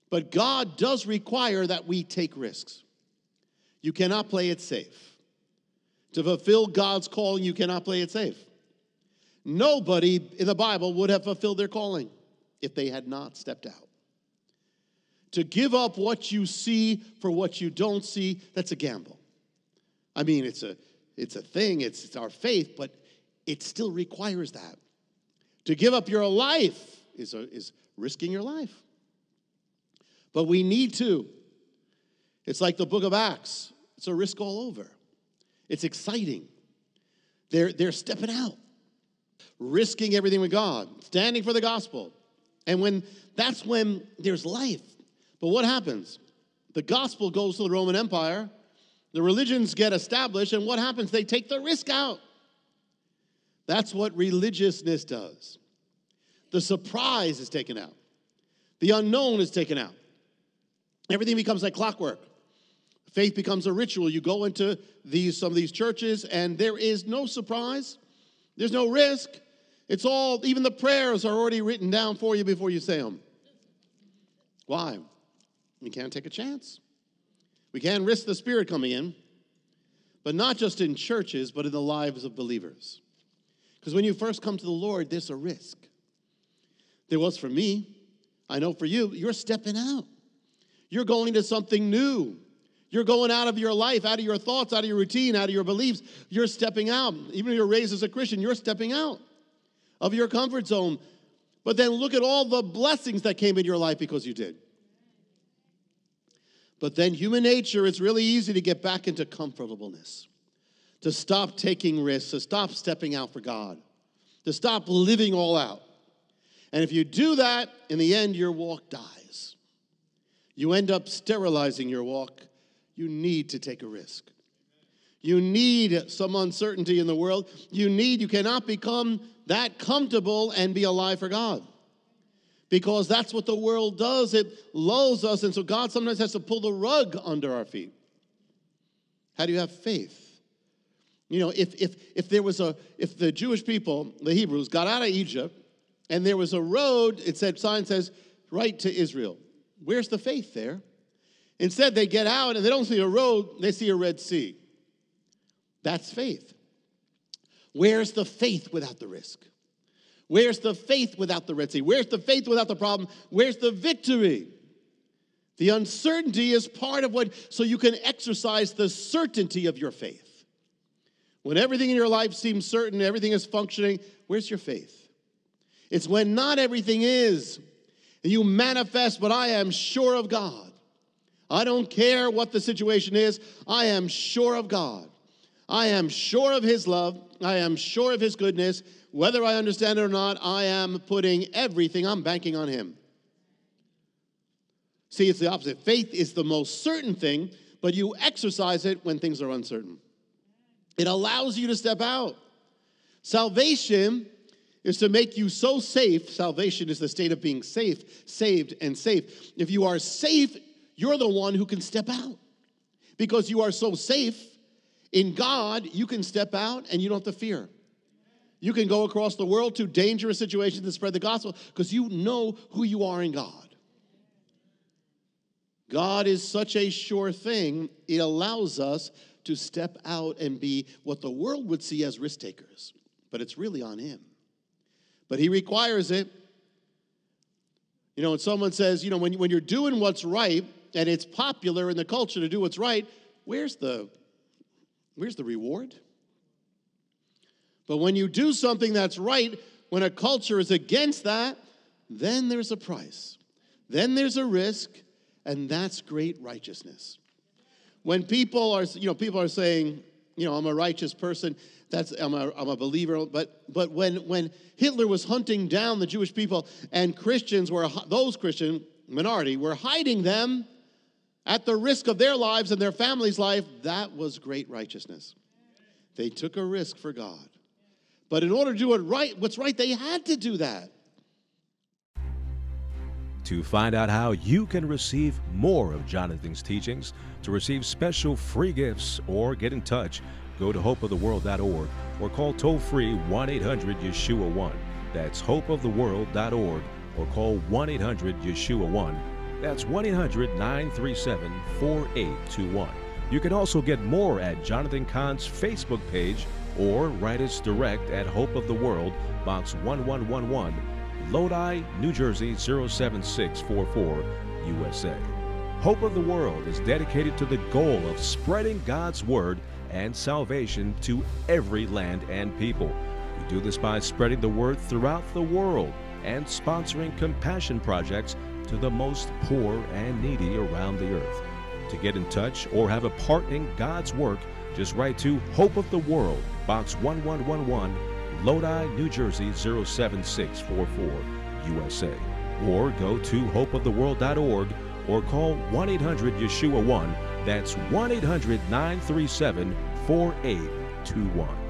But God does require that we take risks. You cannot play it safe. To fulfill God's calling, you cannot play it safe. Nobody in the Bible would have fulfilled their calling if they had not stepped out. To give up what you see for what you don't see, that's a gamble. I mean, it's a thing, it's our faith, but it still requires that. To give up your life is risking your life. But we need to. It's like the book of Acts. It's a risk all over. It's exciting. They're stepping out, risking everything with God, standing for the gospel. And that's when there's life. But what happens? The gospel goes to the Roman Empire. The religions get established, and what happens? They take the risk out. That's what religiousness does. The surprise is taken out. The unknown is taken out. Everything becomes like clockwork. Faith becomes a ritual. You go into some of these churches, and there is no surprise. There's no risk. It's all, even the prayers are already written down for you before you say them. Why? We can't take a chance. We can't risk the Spirit coming in, but not just in churches, but in the lives of believers. Because when you first come to the Lord, there's a risk. There was for me. I know for you, you're stepping out. You're going to something new. You're going out of your life, out of your thoughts, out of your routine, out of your beliefs. You're stepping out. Even if you're raised as a Christian, you're stepping out of your comfort zone. But then look at all the blessings that came in your life because you did. But then human nature, it's really easy to get back into comfortableness, to stop taking risks, to stop stepping out for God, to stop living all out. And if you do that, in the end, your walk dies. You end up sterilizing your walk. You need to take a risk. You need some uncertainty in the world. You cannot become that comfortable and be alive for God. Because that's what the world does. It lulls us, and so God sometimes has to pull the rug under our feet. How do you have faith? You know, if the Jewish people, the Hebrews, got out of Egypt, and there was a road, sign says, right to Israel. Where's the faith there? Instead, they get out, and they don't see a road, they see a Red Sea. That's faith. Where's the faith without the risk? Where's the faith without the Red Sea? Where's the faith without the problem? Where's the victory? The uncertainty is part of so you can exercise the certainty of your faith. When everything in your life seems certain, everything is functioning, where's your faith? It's when not everything is, and you manifest, but I am sure of God. I don't care what the situation is, I am sure of God. I am sure of His love. I am sure of His goodness. Whether I understand it or not, I am putting everything, I'm banking on Him. See, it's the opposite. Faith is the most certain thing, but you exercise it when things are uncertain. It allows you to step out. Salvation is to make you so safe. Salvation is the state of being safe, saved, and safe. If you are safe, you're the one who can step out. Because you are so safe in God, you can step out and you don't have to fear. You can go across the world to dangerous situations and spread the gospel because you know who you are in God. God is such a sure thing, it allows us to step out and be what the world would see as risk takers. But it's really on Him. But He requires it. You know, when someone says, you know, when you're doing what's right and it's popular in the culture to do what's right, where's the reward? But when you do something that's right, when a culture is against that, then there's a price. Then there's a risk, and that's great righteousness. When people are saying, you know, I'm a righteous person, I'm a believer, but when Hitler was hunting down the Jewish people and those Christian minority were hiding them at the risk of their lives and their family's life, that was great righteousness. They took a risk for God. But in order to do what's right, they had to do that. To find out how you can receive more of Jonathan's teachings, to receive special free gifts, or get in touch, go to hopeoftheworld.org or call toll-free 1-800-YESHUA-1. That's hopeoftheworld.org or call 1-800-YESHUA-1. That's 1-800-937-4821. You can also get more at Jonathan Cahn's Facebook page or write us direct at Hope of the World, Box 1111, Lodi, New Jersey 07644, USA. Hope of the World is dedicated to the goal of spreading God's Word and salvation to every land and people. We do this by spreading the Word throughout the world and sponsoring compassion projects to the most poor and needy around the earth. To get in touch or have a part in God's work, just write to Hope of the World, Box 1111, Lodi, New Jersey 07644, USA. Or go to hopeoftheworld.org or call 1-800-YESHUA-1. That's 1-800-937-4821.